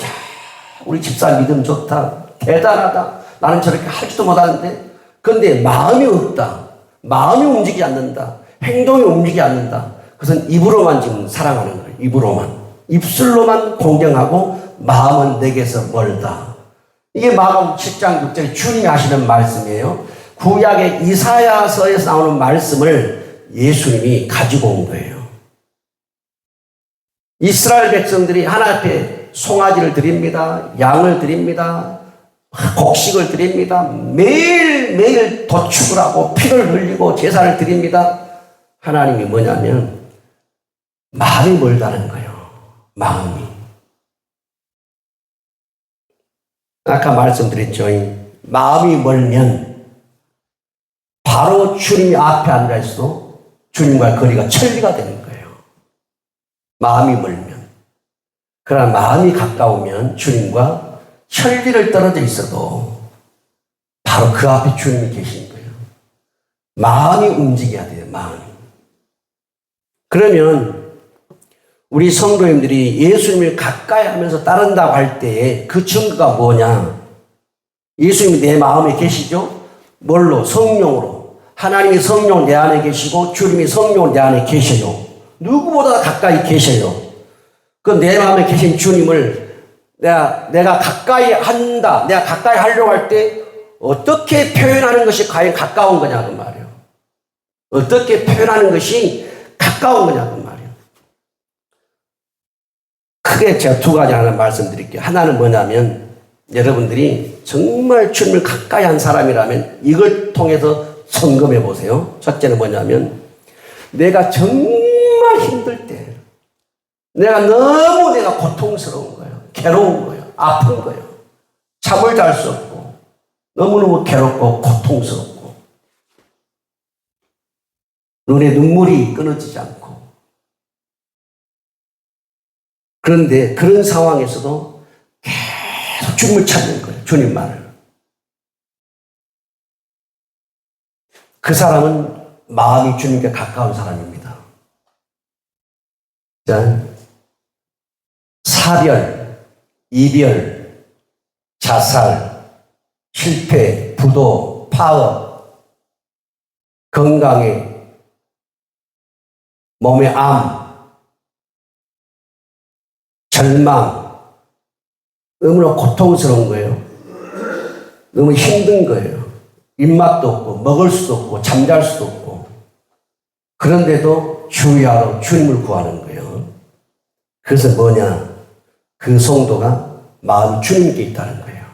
우리 집사 믿음 좋다. 대단하다. 나는 저렇게 하지도 못하는데. 그런데 마음이 없다. 마음이 움직이지 않는다. 행동이 움직이지 않는다. 그것은 입으로만 지금 사랑하는 거예요. 입으로만. 입술로만 공경하고 마음은 내게서 멀다. 이게 마가복음 7장 6절에 주님이 하시는 말씀이에요. 구약의 이사야서에서 나오는 말씀을 예수님이 가지고 온 거예요. 이스라엘 백성들이 하나님 앞에 송아지를 드립니다. 양을 드립니다. 곡식을 드립니다. 매일매일 도축을 하고 피를 흘리고 제사를 드립니다. 하나님이 뭐냐면 마음이 멀다는 거예요. 마음이. 아까 말씀드렸죠. 마음이 멀면 바로 주님이 앞에 앉아 있어도 주님과 거리가 천리가 되는 거예요. 마음이 멀면. 그러나 마음이 가까우면 주님과 천리를 떨어져 있어도 바로 그 앞에 주님이 계신 거예요. 마음이 움직여야 돼요. 마음이. 그러면 우리 성도님들이 예수님을 가까이 하면서 따른다고 할 때에 그 증거가 뭐냐? 예수님이 내 마음에 계시죠? 뭘로? 성령으로. 하나님이 성령 내 안에 계시고 주님이 성령 내 안에 계셔요. 누구보다 가까이 계셔요. 그 내 마음에 계신 주님을 내가 가까이 한다. 내가 가까이 하려고 할 때 어떻게 표현하는 것이 과연 가까운 거냐 그 말이에요. 어떻게 표현하는 것이 가까운 거냐 그 말이에요. 크게 제가 두 가지 하나 말씀드릴게요. 하나는 뭐냐면 여러분들이 정말 주님을 가까이 한 사람이라면 이걸 통해서 점검해 보세요. 첫째는 뭐냐면 내가 정말 힘들 때 내가 고통스러운 거예요. 괴로운 거예요. 아픈 거예요. 잠을 잘 수 없고 너무너무 괴롭고 고통스럽고 눈에 눈물이 끊어지지 않고 그런데 그런 상황에서도 계속 주님을 찾는 거예요. 주님만을. 그 사람은 마음이 주님께 가까운 사람입니다. 자, 사별, 이별, 자살, 실패, 부도, 파업, 건강에, 몸의 암, 절망, 너무나 고통스러운 거예요. 너무 힘든 거예요. 입맛도 없고, 먹을 수도 없고, 잠잘 수도 없고. 그런데도 주의하러 주님을 구하는 거예요. 그래서 뭐냐? 그 성도가 마음이 주님께 있다는 거예요.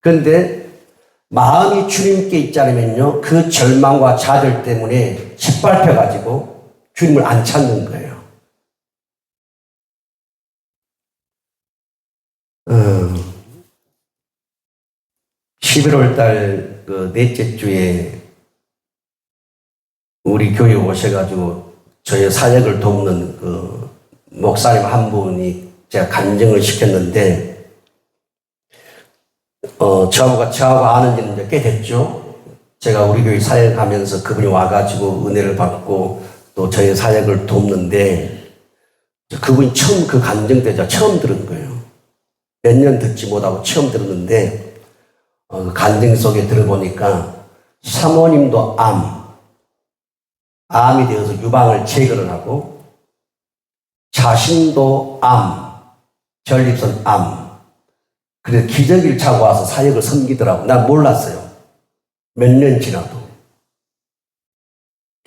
그런데 마음이 주님께 있지 않으면요, 그 절망과 좌절 때문에 짓밟혀가지고 주님을 안 찾는 거예요. 11월 달 그 넷째 주에 우리 교회 오셔가지고 저희 사역을 돕는 그 목사님 한 분이 제가 간증을 시켰는데, 저하고 아는 지는 이제 꽤 됐죠. 제가 우리 교회 사역하면서 그분이 와가지고 은혜를 받고 또 저희 사역을 돕는데, 그분이 처음 그 간증 때 제가 처음 들은 거예요. 몇 년 듣지 못하고 처음 들었는데, 그 간증 속에 들어보니까 사모님도 암이 되어서 유방을 제거를 하고, 자신도 전립선 그래서 기저귀를 차고 와서 사역을 섬기더라고. 난 몰랐어요. 몇 년 지나도.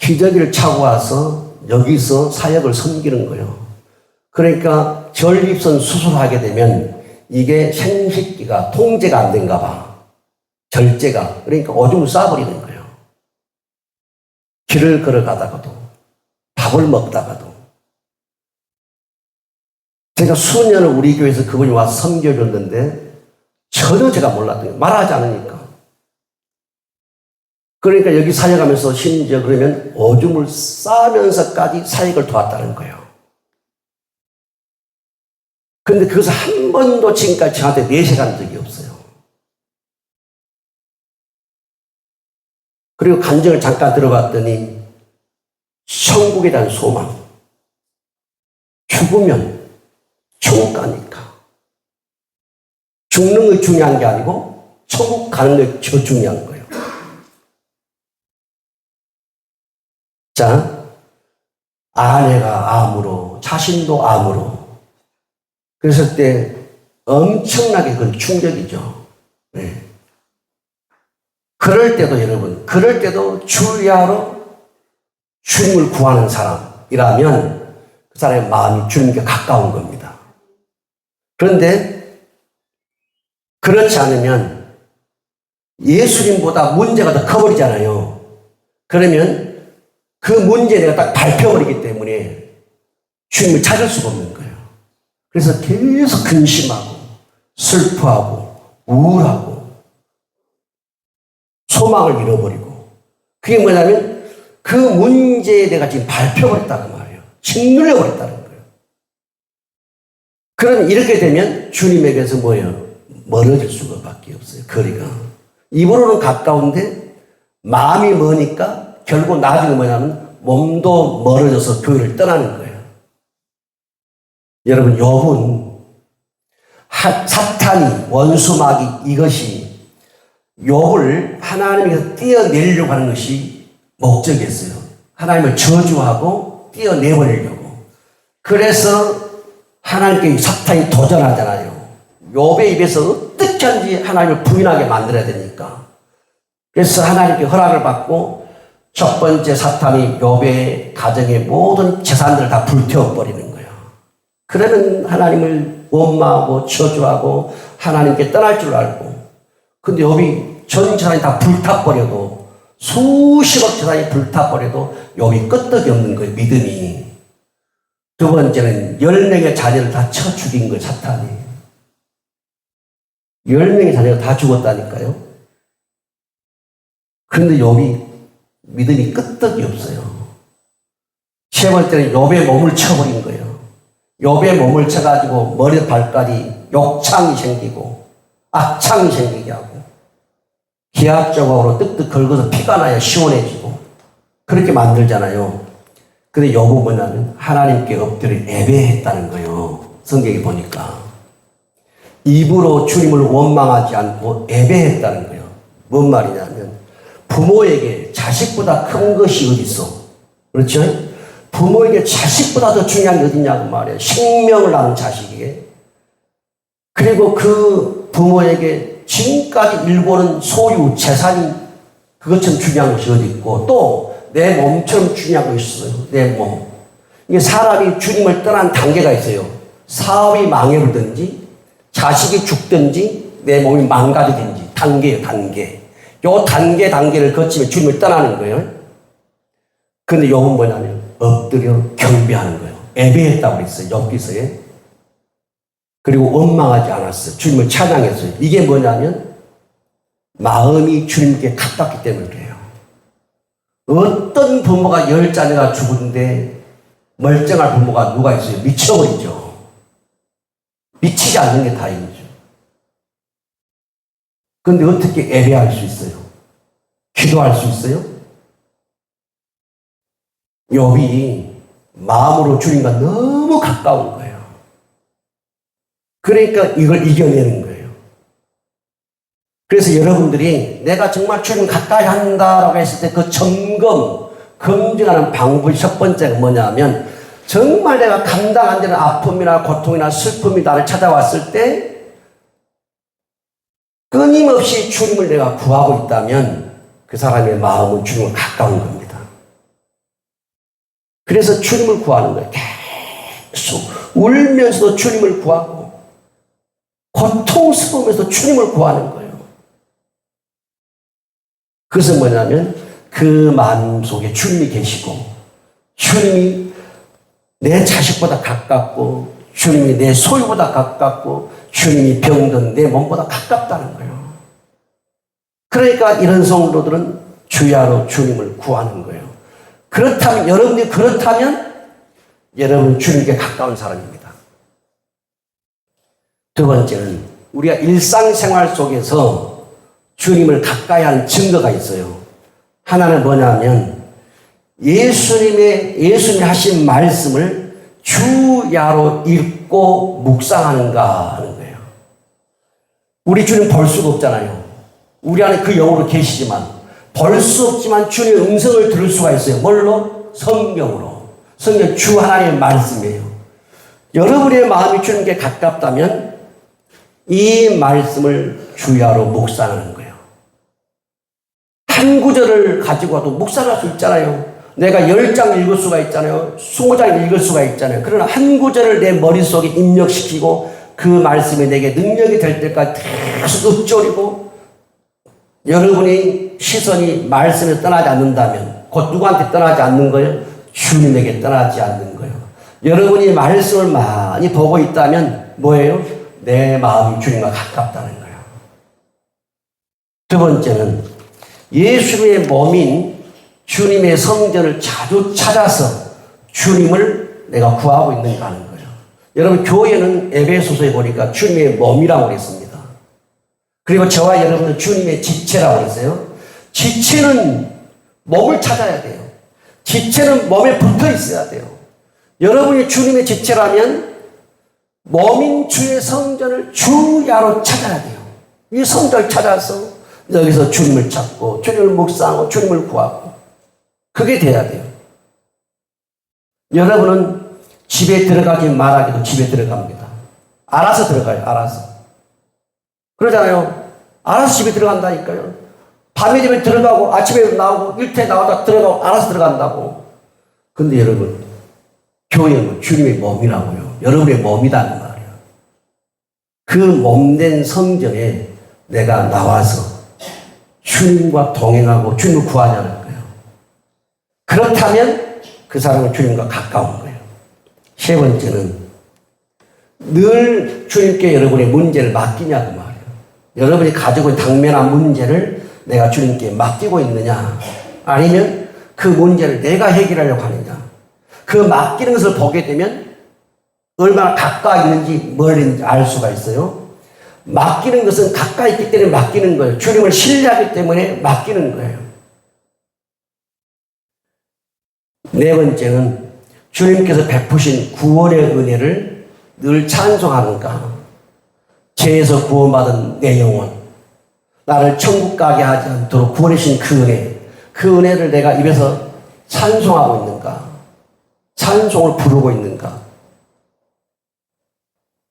기저귀를 차고 와서 여기서 사역을 섬기는 거예요. 그러니까 전립선 수술하게 되면 이게 생식기가 통제가 안 된가 봐. 절제가. 그러니까 오줌을 싸버리는 거예요. 길을 걸어가다가도, 밥을 먹다가도. 제가 수년을 우리 교회에서 그분이 와서 섬겨줬는데 전혀 제가 몰랐던 거예요. 말하지 않으니까. 그러니까 여기 사역하면서 심지어 그러면 오줌을 싸면서까지 사역을 도왔다는 거예요. 그런데 그것을 한 번도 지금까지 저한테 내색한 적이 없어요. 그리고 간증을 잠깐 들어봤더니 천국에 대한 소망, 죽으면 천국 가니까 죽는 게 중요한 게 아니고 천국 가는 게 더 중요한 거예요. 자, 아내가 암으로, 자신도 암으로. 그랬을 때 엄청나게 그건 충격이죠. 네. 그럴 때도 여러분, 그럴 때도 주야로 주님을 구하는 사람이라면 그 사람의 마음이 주님께 가까운 겁니다. 그런데 그렇지 않으면 예수님보다 문제가 더 커버리잖아요. 그러면 그 문제에 내가 딱 밟혀버리기 때문에 주님을 찾을 수가 없는 거예요. 그래서 계속 근심하고 슬퍼하고 우울하고 소망을 잃어버리고, 그게 뭐냐면 그 문제에 내가 지금 밟혀버렸다는 말이에요. 짓눌려버렸다는 거예요. 그럼 이렇게 되면 주님에게서 뭐예요? 멀어질 수밖에 없어요. 거리가. 입으로는 가까운데 마음이 머니까 결국 나중에 뭐냐면 몸도 멀어져서 교회를 떠나는 거예요. 여러분, 욥은 사탄이, 원수마귀, 이것이 욥을 하나님께서 떼어내려고 하는 것이 목적이었어요. 하나님을 저주하고 떼어내버리려고. 그래서 하나님께 사탄이 도전하잖아요. 욥의 입에서 어떻게 하는지 하나님을 부인하게 만들어야 되니까. 그래서 하나님께 허락을 받고 첫 번째 사탄이 욥의 가정의 모든 재산들을 다 불태워버리는 거예요. 그러면 하나님을 원망하고 저주하고 하나님께 떠날 줄 알고, 근데 욥이 전 재산이 다 불타버려도, 수십억 재산이 불타버려도 욥이 끄떡이 없는 거예요. 믿음이. 두 번째는 10명의 자녀를 다 쳐 죽인 거예요. 사탄이. 10명의 자녀가 다 죽었다니까요. 그런데 욥이 믿음이 끄떡이 없어요. 세 번째는 욥의 몸을 쳐버린 거예요. 욥의 몸을 쳐가지고 머리 발까지 욕창이 생기고 악창이 생기게 하고 기압조각으로 뜩뜩 긁어서 피가 나야 시원해지고 그렇게 만들잖아요. 근데 욥은 뭐냐면 하나님께 엎드려 예배했다는 거예요. 성경에 보니까. 입으로 주님을 원망하지 않고 예배했다는 거예요. 뭔 말이냐면 부모에게 자식보다 큰 것이 어디 있어? 그렇죠? 부모에게 자식보다 더 중요한 게 어디냐고 말이에요. 생명을 낳은 자식에게. 그리고 그 부모에게 지금까지 일궈는 소유, 재산이 그것처럼 중요한 것이 어디 있고, 또 내 몸처럼 중요한 것이 있어요. 내 몸. 이게 사람이 주님을 떠난 단계가 있어요. 사업이 망해버리든지, 자식이 죽든지, 내 몸이 망가지든지, 단계예요, 단계. 요 단계를 거치면 주님을 떠나는 거예요. 근데 욥은 뭐냐면 엎드려 경배하는 거예요. 예배했다고 그랬어요. 욥기서에. 그리고 원망하지 않았어요. 주님을 찬양했어요. 이게 뭐냐면 마음이 주님께 가깝기 때문에 그래요. 어떤 부모가 10자녀가 죽은데 멀쩡한 부모가 누가 있어요? 미쳐버리죠. 미치지 않는 게 다행이죠. 그런데 어떻게 예배할 수 있어요? 기도할 수 있어요? 욥이 마음으로 주님과 너무 가까운 거예요. 그러니까 이걸 이겨내는 거예요. 그래서 여러분들이 내가 정말 주님 가까이 한다라고 했을 때 그 검증하는 방법이 첫 번째가 뭐냐면, 정말 내가 감당 안 되는 아픔이나 고통이나 슬픔이 나를 찾아왔을 때 끊임없이 주님을 내가 구하고 있다면 그 사람의 마음은 주님을 가까운 겁니다. 그래서 주님을 구하는 거예요. 계속 울면서도 주님을 구하고 고통스러우면서 주님을 구하는 거예요. 그것은 뭐냐면 그 마음 속에 주님이 계시고 주님이 내 자식보다 가깝고 주님이 내 소유보다 가깝고 주님이 병든 내 몸보다 가깝다는 거예요. 그러니까 이런 성도들은 주야로 주님을 구하는 거예요. 그렇다면 여러분이 여러분 주님께 가까운 사람입니다. 두 번째는 우리가 일상생활 속에서 주님을 가까이 하는 증거가 있어요. 하나는 뭐냐면 예수님이 하신 말씀을 주야로 읽고 묵상하는가 하는 거예요. 우리 주님 볼 수가 없잖아요. 우리 안에 그 영으로 계시지만 볼 수 없지만 주님의 음성을 들을 수가 있어요. 뭘로? 성경으로. 성경 주 하나님의 말씀이에요. 여러분의 마음이 주님께 가깝다면 이 말씀을 주야로 묵상하는 거예요. 한 구절을 가지고 와도 묵상할 수 있잖아요. 내가 10장 읽을 수가 있잖아요. 20장 읽을 수가 있잖아요. 그러나 한 구절을 내 머릿속에 입력시키고 그 말씀이 내게 능력이 될 때까지 계속 읊조리고 여러분의 시선이 말씀에 떠나지 않는다면 곧 누구한테 떠나지 않는 거예요? 주님에게 떠나지 않는 거예요. 여러분이 말씀을 많이 보고 있다면 뭐예요? 내 마음이 주님과 가깝다는 거예요. 두 번째는 예수님의 몸인 주님의 성전을 자주 찾아서 주님을 내가 구하고 있는가 하는 거예요. 여러분 교회는 에베소서에 보니까 주님의 몸이라고 그랬습니다. 그리고 저와 여러분은 주님의 지체라고 했어요. 지체는 몸을 찾아야 돼요. 지체는 몸에 붙어 있어야 돼요. 여러분이 주님의 지체라면 몸인 주의 성전을 주야로 찾아야 돼요. 이 성전을 찾아서 여기서 주님을 찾고 주님을 묵상하고 주님을 구하고 그게 돼야 돼요. 여러분은 집에 들어가지 말하기도 집에 들어갑니다. 알아서 들어가요. 알아서. 그러잖아요. 알아서 집에 들어간다니까요. 밤에 집에 들어가고 아침에 나오고 일터에 나오다 들어가고 알아서 들어간다고. 근데 여러분 교회는 주님의 몸이라고요. 여러분의 몸이라는 말이에요. 그 몸된 성전에 내가 나와서 주님과 동행하고 주님을 구하냐는 거예요. 그렇다면 그 사람은 주님과 가까운 거예요. 세 번째는 늘 주님께 여러분의 문제를 맡기냐고 말이에요. 여러분이 가지고 있는 당면한 문제를 내가 주님께 맡기고 있느냐 아니면 그 문제를 내가 해결하려고 하느냐. 그 맡기는 것을 보게 되면 얼마나 가까이 있는지 멀리 있는지 알 수가 있어요. 맡기는 것은 가까이 있기 때문에 맡기는 거예요. 주님을 신뢰하기 때문에 맡기는 거예요. 네 번째는 주님께서 베푸신 구원의 은혜를 늘 찬송하는가. 죄에서 구원받은 내 영혼, 나를 천국 가게 하지 않도록 구원해 주신 그 은혜를 내가 입에서 찬송하고 있는가. 찬송을 부르고 있는가.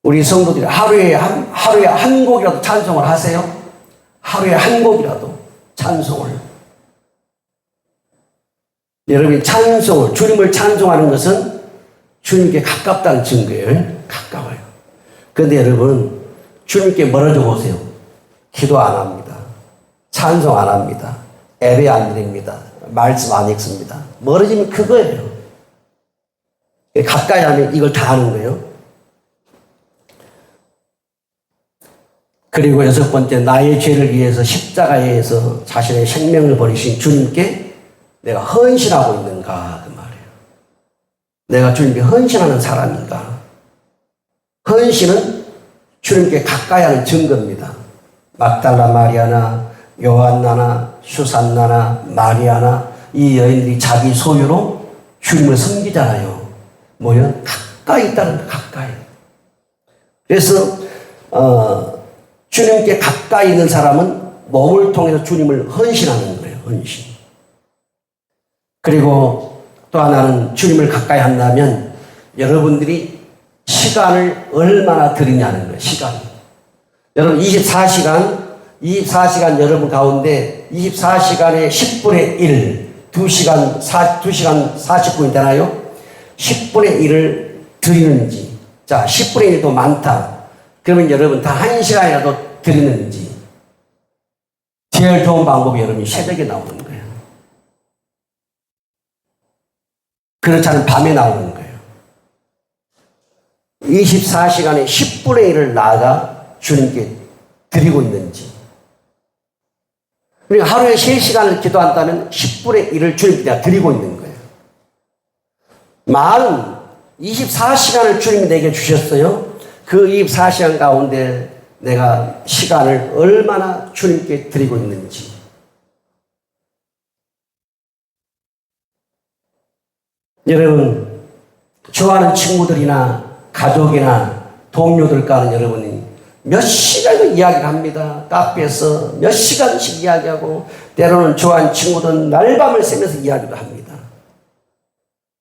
우리 성도들이 하루에 한 곡이라도 찬송을 하세요. 하루에 한 곡이라도 찬송을. 여러분이 주님을 찬송하는 것은 주님께 가깝다는 증거예요. 가까워요. 그런데 여러분, 주님께 멀어져 보세요. 기도 안 합니다. 찬송 안 합니다. 예배 안 드립니다. 말씀 안 읽습니다. 멀어지면 그거예요. 가까이 하면 이걸 다 하는 거예요. 그리고 여섯 번째, 나의 죄를 위해서 십자가에서 자신의 생명을 버리신 주님께 내가 헌신하고 있는가 그 말이에요. 내가 주님께 헌신하는 사람인가. 헌신은 주님께 가까이 하는 증거입니다. 막달라 마리아나 요한나나 수산나나 마리아나 이 여인들이 자기 소유로 주님을 섬기잖아요. 뭐요? 가까이 있다는 거, 가까이. 그래서 주님께 가까이 있는 사람은 몸을 통해서 주님을 헌신하는 거예요. 헌신. 그리고 또 하나는 주님을 가까이 한다면 여러분들이 시간을 얼마나 드리냐는 거예요. 시간. 여러분 24시간 여러분 가운데 24시간에 10분의 1, 2시간 40분이 되나요? 10분의 1을 드리는지. 자, 10분의 1도 많다. 그러면 여러분 다 1시간이라도 드리는지. 제일 좋은 방법이 여러분이 새벽에 나오는 거예요. 그렇지 않으면 밤에 나오는 거예요. 24시간에 10분의 1을 나아가 주님께 드리고 있는지. 그러니까 하루에 3시간을 기도한다면 10분의 1을 주님께 드리고 있는 거예요. 만 24시간을 주님이 내게 주셨어요. 그 24시간 가운데 내가 시간을 얼마나 주님께 드리고 있는지. 여러분, 좋아하는 친구들이나 가족이나 동료들과는 여러분이 몇 시간을 이야기를 합니다. 카페에서 몇 시간씩 이야기하고 때로는 좋아하는 친구들은 날밤을 새면서 이야기도 합니다.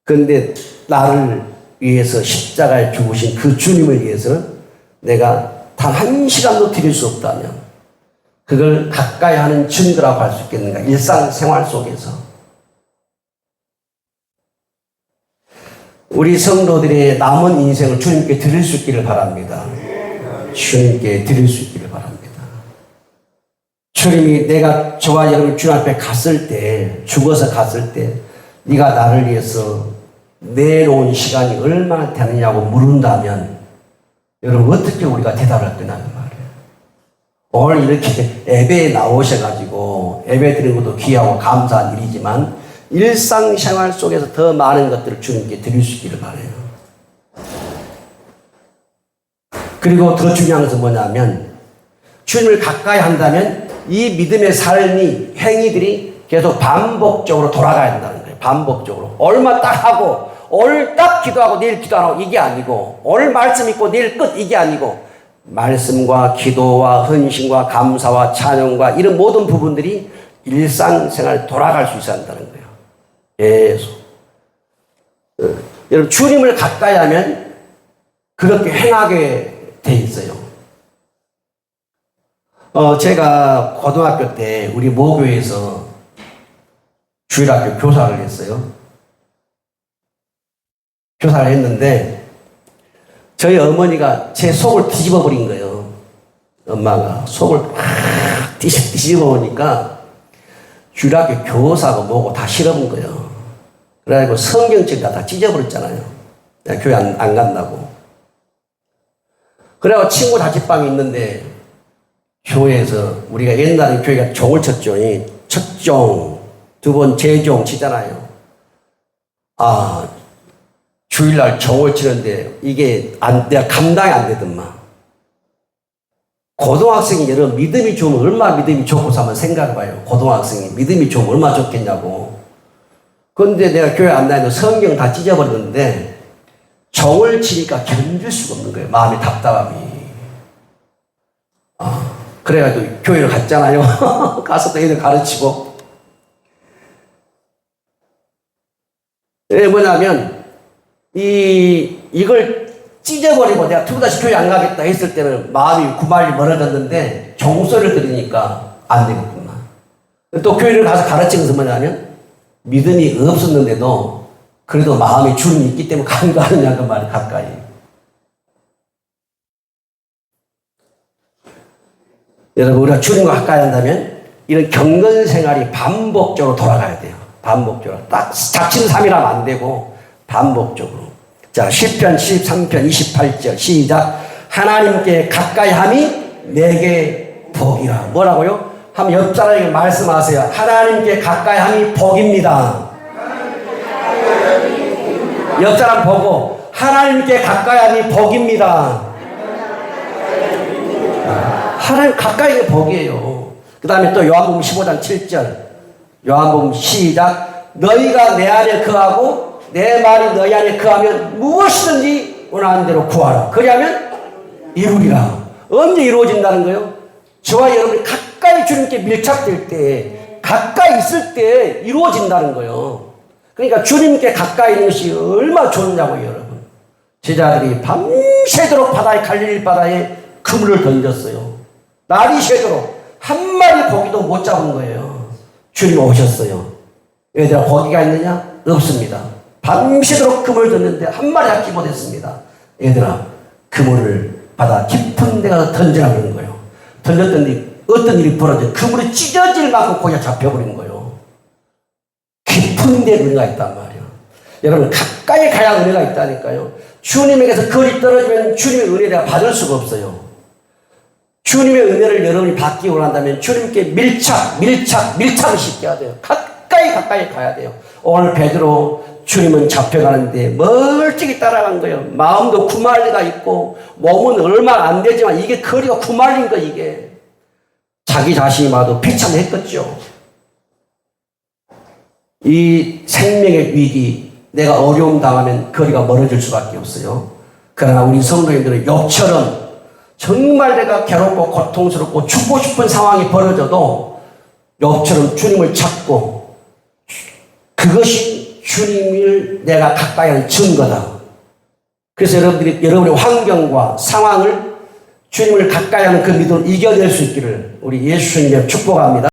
그런데 나를 위해서 십자가에 죽으신 그 주님을 위해서 내가 단 1시간도 드릴 수 없다면 그걸 가까이 하는 증거라고 할 수 있겠는가? 일상생활 속에서. 우리 성도들의 남은 인생을 주님께 드릴 수 있기를 바랍니다. 주님께 드릴 수 있기를 바랍니다. 주님이 내가 저와 여러분 주님 앞에 갔을 때, 죽어서 갔을 때 네가 나를 위해서 내놓은 시간이 얼마나 되느냐고 물은다면 여러분 어떻게 우리가 대답을 할 거냐는 말이에요. 오늘 이렇게 예배에 나오셔가지고 예배 드리는 것도 귀하고 감사한 일이지만 일상생활 속에서 더 많은 것들을 주님께 드릴 수 있기를 바라요. 그리고 더 중요한 것은 뭐냐면 주님을 가까이 한다면 이 믿음의 삶이 행위들이 계속 반복적으로 돌아가야 된다는 거예요. 반복적으로. 오늘만 딱 하고 오늘 딱 기도하고 내일 기도 안 하고 이게 아니고 오늘 말씀 읽고 내일 끝 이게 아니고 말씀과 기도와 헌신과 감사와 찬양과 이런 모든 부분들이 일상생활에 돌아갈 수 있어야 한다는 거예요. 계속. 여러분 주님을 가까이 하면 그렇게 행하게 돼 있어요. 제가 고등학교 때 우리 모교에서 주일학교 교사를 했어요. 교사를 했는데 저희 어머니가 제 속을 뒤집어 버린 거예요. 엄마가 속을 막 뒤집어 보니까 주일학교 교사가 뭐고 다 싫어본 거예요. 그래가지고 성경책 다 찢어버렸잖아요. 교회 안 간다고. 그래가지고 친구 자취방이 있는데 교회에서 우리가 옛날에 교회가 종을 쳤죠. 첫 종, 두 번 재종 치잖아요. 주일날 종을 치는데 이게 내가 감당이 안 되더만. 고등학생이 여러분 믿음이 좋으면 얼마나 믿음이 좋고서 한번 생각해봐요. 고등학생이 믿음이 좋으면 얼마나 좋겠냐고. 그런데 내가 교회 안 다니고 성경 다 찢어버렸는데 종을 치니까 견딜 수가 없는 거예요. 마음의 답답함이. 그래가지고 교회를 갔잖아요. 가서 또 애들 가르치고. 뭐냐면 이걸 찢어버리고 내가 두고다시 교회 안 가겠다 했을 때는 마음이 구말리 멀어졌는데 종소리를 들으니까 안 되겠구나. 또 교회를 가서 가르치는 것은 뭐냐면 믿음이 없었는데도 그래도 마음에 주님이 있기 때문에 가는 거 아니냐 그 말이 가까이. 여러분 우리가 주님과 가까이 한다면 이런 경건 생활이 반복적으로 돌아가야 돼요. 반복적으로. 딱 작심삼일하면 안 되고 반복적으로. 자, 시편 73편 28절 시작. 하나님께 가까이 함이 내게 복이라. 뭐라고요? 한번 옆 사람에게 말씀하세요. 하나님께 가까이 함이 복입니다. 옆 사람 보고 하나님께 가까이 함이 복입니다. 하나님 가까이 게 복이에요. 그 다음에 또 요한복음 15장 7절 요한복음 시작. 너희가 내 안에 거하고 내 말이 너희 안에 거하면 무엇이든지 원하는 대로 구하라. 그리하면 이루리라. 언제 이루어진다는 거예요? 저와 여러분이 가까이 주님께 밀착될 때 가까이 있을 때 이루어진다는 거예요. 그러니까 주님께 가까이 있는 것이 얼마나 좋냐고요. 여러분 제자들이 밤새도록 바다에 갈릴리 바다에 그물을 던졌어요. 날이 새도록 한 마리 고기도 못 잡은 거예요. 주님 오셨어요. 얘들아 고기가 있느냐? 없습니다. 밤새도록 그물을 던졌는데 한 마리 잡지 못했습니다. 얘들아, 그물을 바다 깊은 데 가서 던져라 그런 거예요. 던졌더니 어떤 일이 벌어져 그물이 찢어질 만큼 고기가 잡혀버린 거예요. 깊은 데 은혜가 있단 말이에요. 여러분, 가까이 가야 은혜가 있다니까요. 주님에게서 거리 떨어지면 주님의 은혜를 내가 받을 수가 없어요. 주님의 은혜를 여러분이 받기 원한다면 주님께 밀착을 시켜야 돼요. 가까이 가야 돼요. 오늘 베드로 주님은 잡혀가는데 멀찍이 따라간 거예요. 마음도 구말리가 있고 몸은 얼마 안 되지만 이게 거리가 구말린 거 이게. 자기 자신이 봐도 비참했겠죠. 이 생명의 위기, 내가 어려움 당하면 거리가 멀어질 수밖에 없어요. 그러나 우리 성도님들은 욥처럼 정말 내가 괴롭고 고통스럽고 죽고 싶은 상황이 벌어져도 욥처럼 주님을 찾고 그것이 주님을 내가 가까이 하는 증거다. 그래서 여러분의 환경과 상황을 주님을 가까이 하는 그 믿음을 이겨낼 수 있기를 우리 예수님의 축복합니다.